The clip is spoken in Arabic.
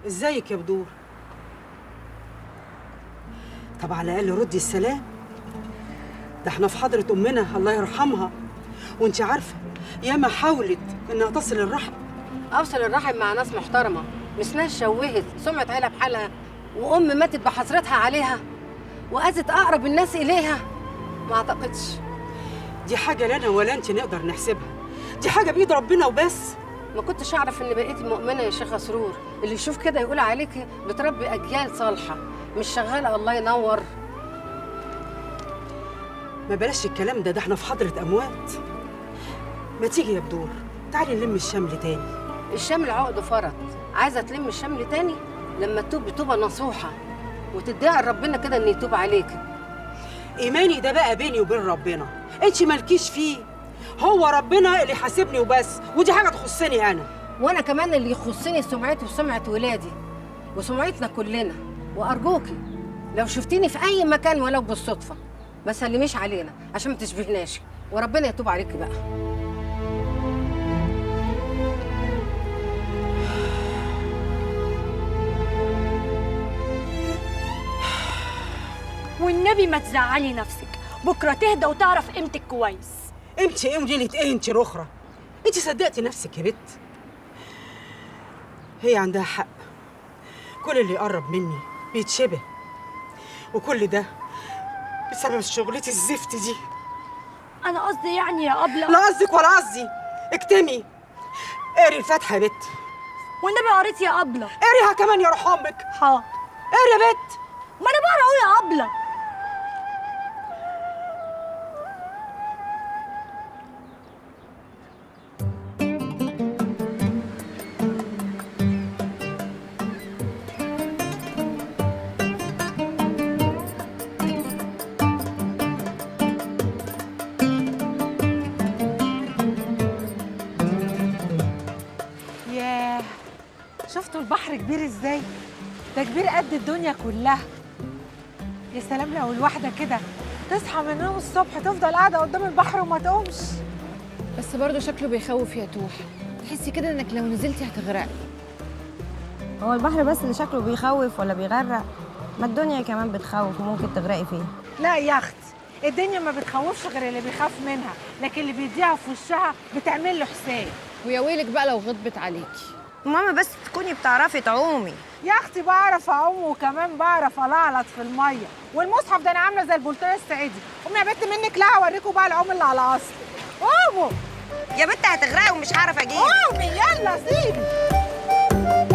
ازيك يا بدور؟ طب على الاقل ردي السلام. ده احنا في حضرة امنا الله يرحمها، وانت عارفه ياما حاولت انها تصل الرحم. اوصل الرحم مع ناس محترمه، مش ناس شوهت سمعه عيله بحالها، وام ماتت بحسرتها عليها واذت اقرب الناس اليها. ما اعتقدش. دي حاجه لا انا ولا انت نقدر نحسبها، دي حاجه بايد ربنا وبس. ما كنتش اعرف ان بقيتي مؤمنه يا شيخه سرور. اللي يشوف كده يقول عليكي بتربي اجيال صالحه مش شغاله. الله ينور. ما بلاش الكلام ده احنا في حضرة اموات. ما تيجي يا بدور تعالي نلم الشمل تاني. الشمل عقد فرط. عايزه تلم الشمل تاني لما تتوب توبه نصوحه وتدعي لربنا كده ان يتوب عليكي. ايماني ده بقى بيني وبين ربنا، انت مالكيش فيه، هو ربنا اللي حاسبني وبس، ودي حاجه تخصني انا. وانا كمان اللي يخصني سمعتي وسمعه ولادي وسمعتنا كلنا. وارجوكي لو شفتيني في اي مكان ولو بالصدفه ما سلميش علينا عشان ما تشبهناش، وربنا يتوب عليكي بقى. والنبي ما تزعلي نفسك، بكره تهدى وتعرف قيمتك كويس. امتى ايه وليله ايه انت الاخرى؟ انت صدقتي نفسك يا بت؟ هي عندها حق، كل اللي يقرب مني بيتشبه، وكل ده بسبب شغلتي الزفت دي. انا قصدي يعني يا ابله. لا قصدك ولا قصدي، اكتمي. اقري الفاتحه يا بت. والنبي قريت يا ابله. اقريها كمان يا روح امك. حاضر. اقري يا بت. ما انا بقرا اهو يا ابله. ياه، شفتوا البحر كبير ازاي؟ ده كبير قد الدنيا كلها. يا سلام لو الواحدة كده تصحى من النوم الصبح تفضل قاعدة قدام البحر وما تقومش. بس برضه شكله بيخوف يا توح، تحسي كده انك لو نزلتي هتغرقي. هو البحر بس اللي شكله بيخوف ولا بيغرق؟ ما الدنيا كمان بتخوف وممكن تغرقي فيها. لا يا اختي، الدنيا ما بتخوفش غير اللي بيخاف منها، لكن اللي بيديها في وشها بتعمل له حساب. ويا ويلك بقى لو غضبت عليكي. ماما بس تكوني بتعرفي تعومي. يا اختي بعرف اعوم وكمان بعرف العلط في الميه، والمصحف ده انا عامله زي البلطانه السعيدي. قومي يا بنت منك، لا اوريكم بقى العوم اللي على اصل. قوموا يا بنت هتغرقي ومش هعرف اجيب. قومي يلا سيبي.